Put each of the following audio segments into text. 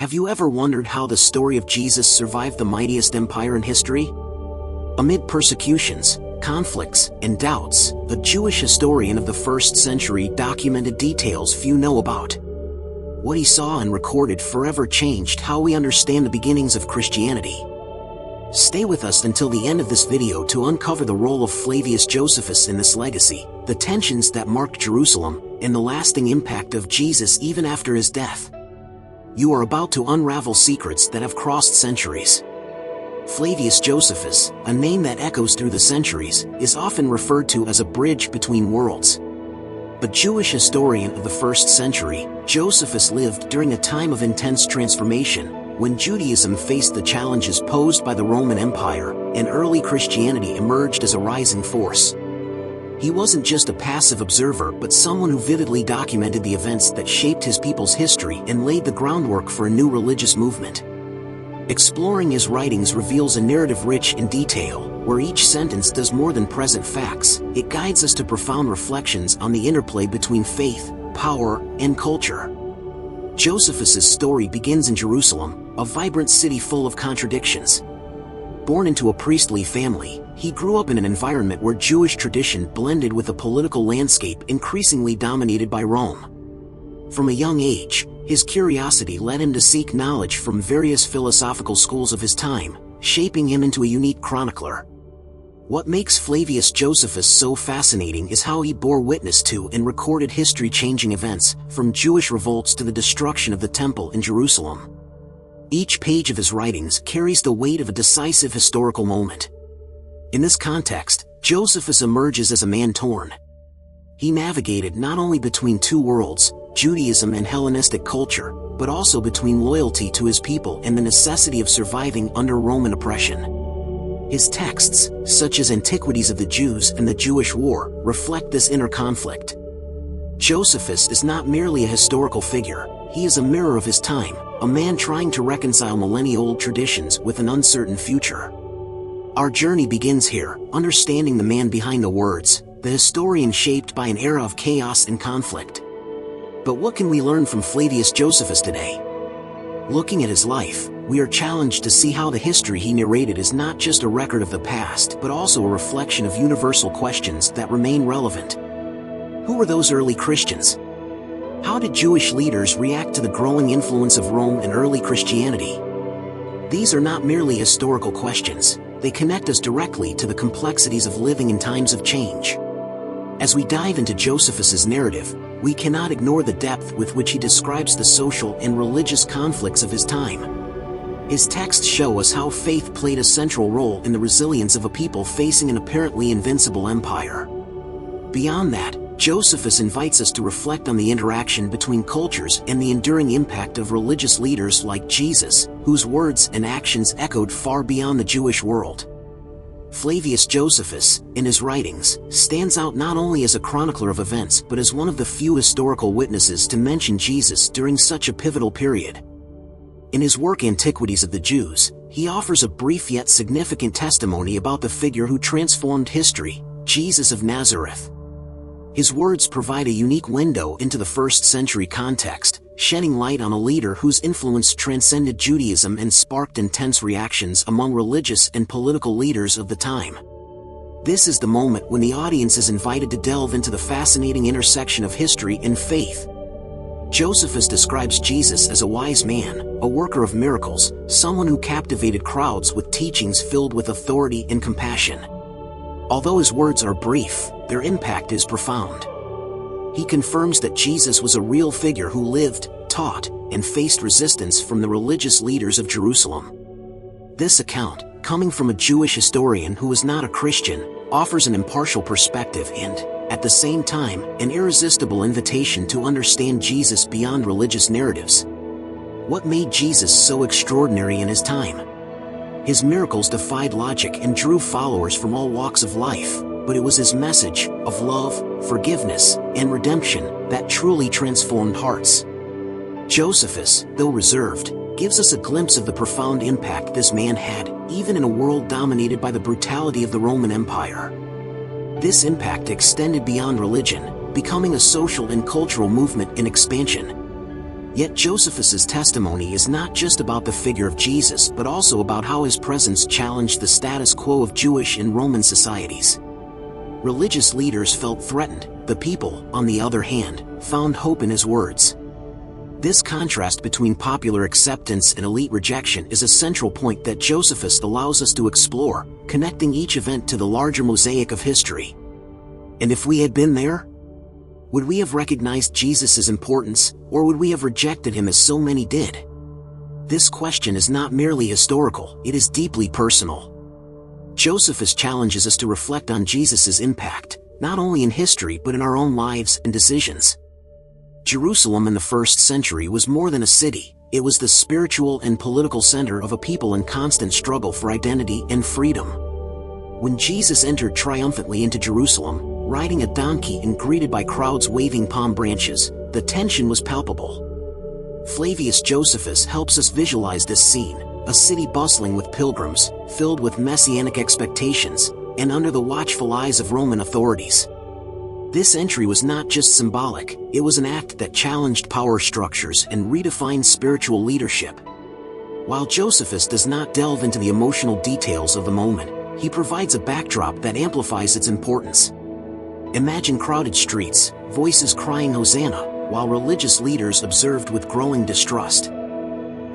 Have you ever wondered how the story of Jesus survived the mightiest empire in history? Amid persecutions, conflicts, and doubts, a Jewish historian of the 1st century documented details few know about. What he saw and recorded forever changed how we understand the beginnings of Christianity. Stay with us until the end of this video to uncover the role of Flavius Josephus in this legacy, the tensions that marked Jerusalem, and the lasting impact of Jesus even after his death. You are about to unravel secrets that have crossed centuries. Flavius Josephus, a name that echoes through the centuries, is often referred to as a bridge between worlds. A Jewish historian of the 1st century, Josephus lived during a time of intense transformation, when Judaism faced the challenges posed by the Roman Empire, and early Christianity emerged as a rising force. He wasn't just a passive observer but someone who vividly documented the events that shaped his people's history and laid the groundwork for a new religious movement. Exploring his writings reveals a narrative rich in detail, where each sentence does more than present facts. It guides us to profound reflections on the interplay between faith, power, and culture. Josephus's story begins in Jerusalem, a vibrant city full of contradictions. Born into a priestly family, he grew up in an environment where Jewish tradition blended with a political landscape increasingly dominated by Rome. From a young age, his curiosity led him to seek knowledge from various philosophical schools of his time, shaping him into a unique chronicler. What makes Flavius Josephus so fascinating is how he bore witness to and recorded history-changing events, from Jewish revolts to the destruction of the Temple in Jerusalem. Each page of his writings carries the weight of a decisive historical moment. In this context, Josephus emerges as a man torn. He navigated not only between two worlds, Judaism and Hellenistic culture, but also between loyalty to his people and the necessity of surviving under Roman oppression. His texts, such as Antiquities of the Jews and the Jewish War, reflect this inner conflict. Josephus is not merely a historical figure, he is a mirror of his time, a man trying to reconcile millennia-old traditions with an uncertain future. Our journey begins here, understanding the man behind the words, the historian shaped by an era of chaos and conflict. But what can we learn from Flavius Josephus today? Looking at his life, we are challenged to see how the history he narrated is not just a record of the past but also a reflection of universal questions that remain relevant. Who were those early Christians? How did Jewish leaders react to the growing influence of Rome and early Christianity? These are not merely historical questions, they connect us directly to the complexities of living in times of change. As we dive into Josephus's narrative, we cannot ignore the depth with which he describes the social and religious conflicts of his time. His texts show us how faith played a central role in the resilience of a people facing an apparently invincible empire. Beyond that, Josephus invites us to reflect on the interaction between cultures and the enduring impact of religious leaders like Jesus, whose words and actions echoed far beyond the Jewish world. Flavius Josephus, in his writings, stands out not only as a chronicler of events but as one of the few historical witnesses to mention Jesus during such a pivotal period. In his work Antiquities of the Jews, he offers a brief yet significant testimony about the figure who transformed history, Jesus of Nazareth. His words provide a unique window into the 1st century context, shedding light on a leader whose influence transcended Judaism and sparked intense reactions among religious and political leaders of the time. This is the moment when the audience is invited to delve into the fascinating intersection of history and faith. Josephus describes Jesus as a wise man, a worker of miracles, someone who captivated crowds with teachings filled with authority and compassion. Although his words are brief, their impact is profound. He confirms that Jesus was a real figure who lived, taught, and faced resistance from the religious leaders of Jerusalem. This account, coming from a Jewish historian who was not a Christian, offers an impartial perspective and, at the same time, an irresistible invitation to understand Jesus beyond religious narratives. What made Jesus so extraordinary in his time? His miracles defied logic and drew followers from all walks of life, but it was his message of love, forgiveness, and redemption that truly transformed hearts. Josephus, though reserved, gives us a glimpse of the profound impact this man had, even in a world dominated by the brutality of the Roman Empire. This impact extended beyond religion, becoming a social and cultural movement in expansion. Yet Josephus's testimony is not just about the figure of Jesus but also about how his presence challenged the status quo of Jewish and Roman societies. Religious leaders felt threatened. The people, on the other hand, found hope in his words. This contrast between popular acceptance and elite rejection is a central point that Josephus allows us to explore, connecting each event to the larger mosaic of history. And if we had been there? Would we have recognized Jesus' importance, or would we have rejected him as so many did? This question is not merely historical, it is deeply personal. Josephus challenges us to reflect on Jesus' impact, not only in history but in our own lives and decisions. Jerusalem in the first century was more than a city, it was the spiritual and political center of a people in constant struggle for identity and freedom. When Jesus entered triumphantly into Jerusalem, riding a donkey and greeted by crowds waving palm branches, the tension was palpable. Flavius Josephus helps us visualize this scene, a city bustling with pilgrims, filled with messianic expectations, and under the watchful eyes of Roman authorities. This entry was not just symbolic, it was an act that challenged power structures and redefined spiritual leadership. While Josephus does not delve into the emotional details of the moment, he provides a backdrop that amplifies its importance. Imagine crowded streets, voices crying Hosanna, while religious leaders observed with growing distrust.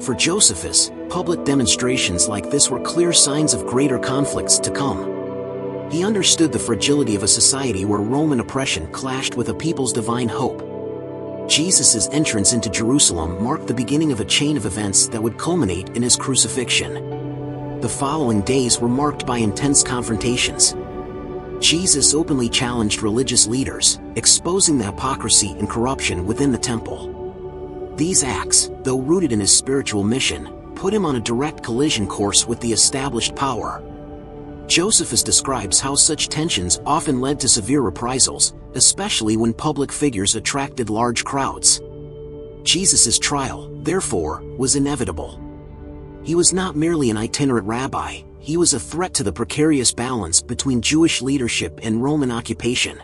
For Josephus, public demonstrations like this were clear signs of greater conflicts to come. He understood the fragility of a society where Roman oppression clashed with a people's divine hope. Jesus' entrance into Jerusalem marked the beginning of a chain of events that would culminate in his crucifixion. The following days were marked by intense confrontations. Jesus openly challenged religious leaders, exposing the hypocrisy and corruption within the temple. These acts, though rooted in his spiritual mission, put him on a direct collision course with the established power. Josephus describes how such tensions often led to severe reprisals, especially when public figures attracted large crowds. Jesus' trial, therefore, was inevitable. He was not merely an itinerant rabbi, he was a threat to the precarious balance between Jewish leadership and Roman occupation.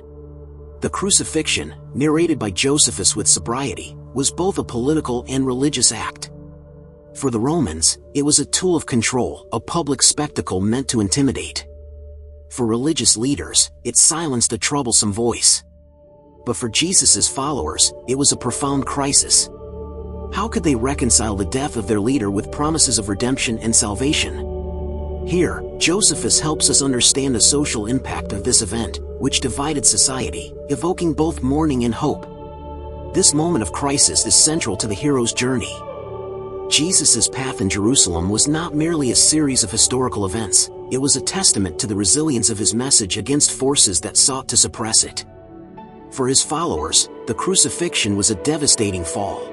The crucifixion, narrated by Josephus with sobriety, was both a political and religious act. For the Romans, it was a tool of control, a public spectacle meant to intimidate. For religious leaders, it silenced a troublesome voice. But for Jesus' followers, it was a profound crisis. How could they reconcile the death of their leader with promises of redemption and salvation? Here, Josephus helps us understand the social impact of this event, which divided society, evoking both mourning and hope. This moment of crisis is central to the hero's journey. Jesus' path in Jerusalem was not merely a series of historical events, it was a testament to the resilience of his message against forces that sought to suppress it. For his followers, the crucifixion was a devastating fall.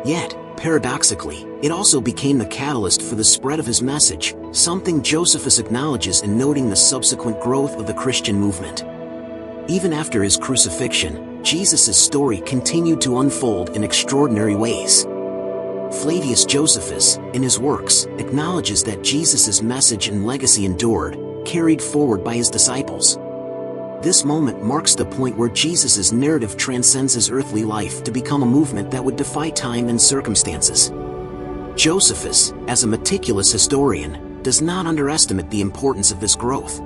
Yet, paradoxically, it also became the catalyst for the spread of his message, something Josephus acknowledges in noting the subsequent growth of the Christian movement. Even after his crucifixion, Jesus' story continued to unfold in extraordinary ways. Flavius Josephus, in his works, acknowledges that Jesus' message and legacy endured, carried forward by his disciples. This moment marks the point where Jesus' narrative transcends his earthly life to become a movement that would defy time and circumstances. Josephus, as a meticulous historian, does not underestimate the importance of this growth.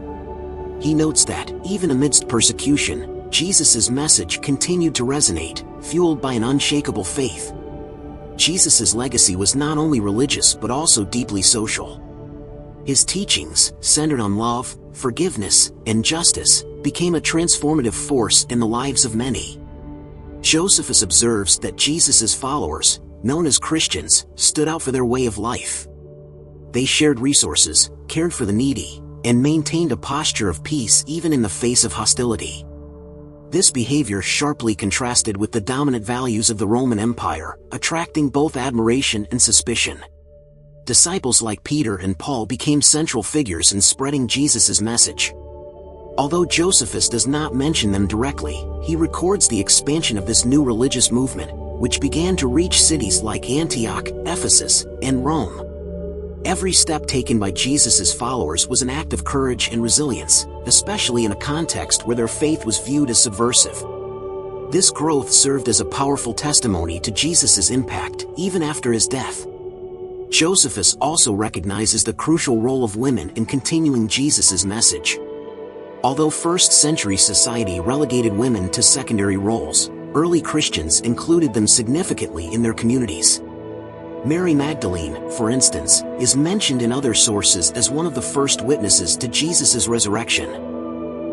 He notes that, even amidst persecution, Jesus' message continued to resonate, fueled by an unshakable faith. Jesus' legacy was not only religious but also deeply social. His teachings, centered on love, forgiveness, and justice, became a transformative force in the lives of many. Josephus observes that Jesus' followers, known as Christians, stood out for their way of life. They shared resources, cared for the needy, and maintained a posture of peace even in the face of hostility. This behavior sharply contrasted with the dominant values of the Roman Empire, attracting both admiration and suspicion. Disciples like Peter and Paul became central figures in spreading Jesus' message. Although Josephus does not mention them directly, he records the expansion of this new religious movement, which began to reach cities like Antioch, Ephesus, and Rome. Every step taken by Jesus' followers was an act of courage and resilience, especially in a context where their faith was viewed as subversive. This growth served as a powerful testimony to Jesus' impact, even after his death. Josephus also recognizes the crucial role of women in continuing Jesus' message. Although first-century society relegated women to secondary roles, early Christians included them significantly in their communities. Mary Magdalene, for instance, is mentioned in other sources as one of the first witnesses to Jesus' resurrection.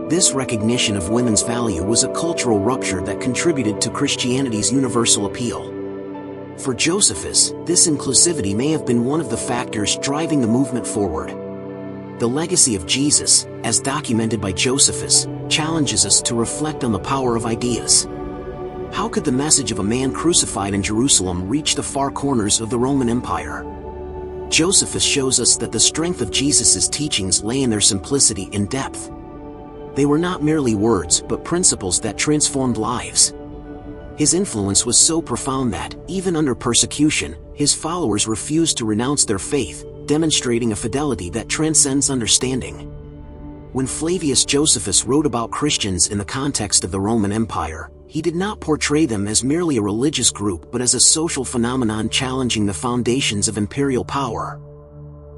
This recognition of women's value was a cultural rupture that contributed to Christianity's universal appeal. For Josephus, this inclusivity may have been one of the factors driving the movement forward. The legacy of Jesus, as documented by Josephus, challenges us to reflect on the power of ideas. How could the message of a man crucified in Jerusalem reach the far corners of the Roman Empire? Josephus shows us that the strength of Jesus' teachings lay in their simplicity and depth. They were not merely words but principles that transformed lives. His influence was so profound that, even under persecution, his followers refused to renounce their faith, demonstrating a fidelity that transcends understanding. When Flavius Josephus wrote about Christians in the context of the Roman Empire, he did not portray them as merely a religious group but as a social phenomenon challenging the foundations of imperial power.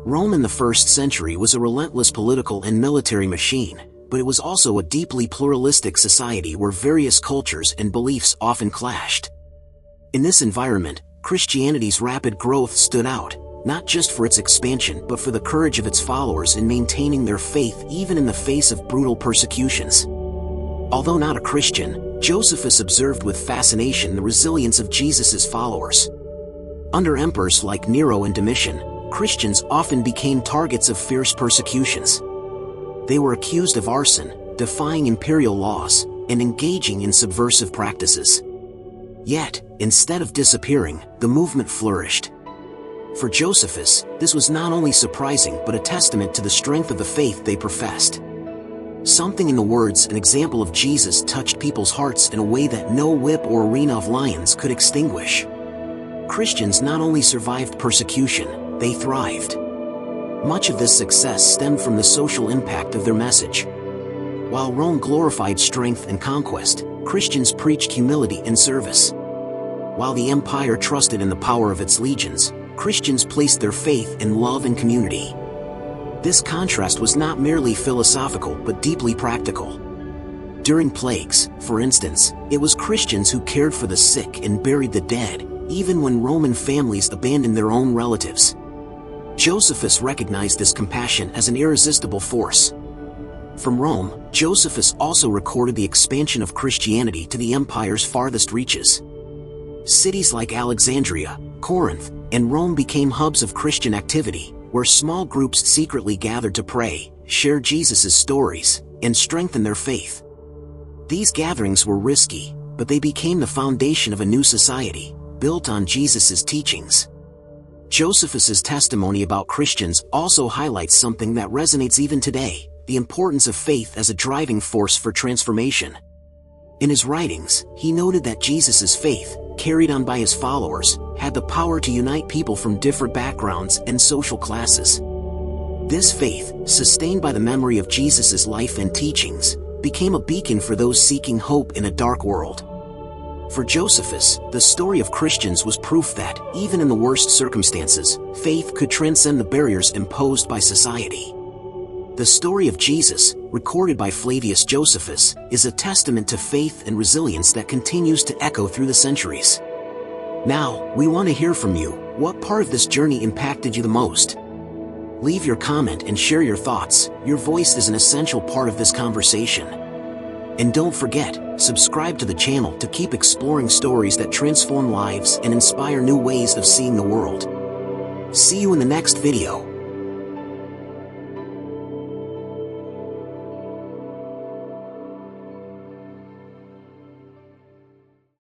Rome in the 1st century was a relentless political and military machine, but it was also a deeply pluralistic society where various cultures and beliefs often clashed. In this environment, Christianity's rapid growth stood out, not just for its expansion but for the courage of its followers in maintaining their faith even in the face of brutal persecutions. Although not a Christian, Josephus observed with fascination the resilience of Jesus' followers. Under emperors like Nero and Domitian, Christians often became targets of fierce persecutions. They were accused of arson, defying imperial laws, and engaging in subversive practices. Yet, instead of disappearing, the movement flourished. For Josephus, this was not only surprising but a testament to the strength of the faith they professed. Something in the words and example of Jesus touched people's hearts in a way that no whip or arena of lions could extinguish. Christians not only survived persecution, they thrived. Much of this success stemmed from the social impact of their message. While Rome glorified strength and conquest, Christians preached humility and service. While the empire trusted in the power of its legions, Christians placed their faith in love and community. This contrast was not merely philosophical but deeply practical. During plagues, for instance, it was Christians who cared for the sick and buried the dead, even when Roman families abandoned their own relatives. Josephus recognized this compassion as an irresistible force. From Rome, Josephus also recorded the expansion of Christianity to the empire's farthest reaches. Cities like Alexandria, Corinth, and Rome became hubs of Christian activity, where small groups secretly gathered to pray, share Jesus' stories, and strengthen their faith. These gatherings were risky, but they became the foundation of a new society, built on Jesus' teachings. Josephus' testimony about Christians also highlights something that resonates even today: the importance of faith as a driving force for transformation. In his writings, he noted that Jesus' faith, carried on by his followers, had the power to unite people from different backgrounds and social classes. This faith, sustained by the memory of Jesus' life and teachings, became a beacon for those seeking hope in a dark world. For Josephus, the story of Christians was proof that, even in the worst circumstances, faith could transcend the barriers imposed by society. The story of Jesus, recorded by Flavius Josephus, is a testament to faith and resilience that continues to echo through the centuries. Now, we want to hear from you. What part of this journey impacted you the most? Leave your comment and share your thoughts. Your voice is an essential part of this conversation. And don't forget, subscribe to the channel to keep exploring stories that transform lives and inspire new ways of seeing the world. See you in the next video.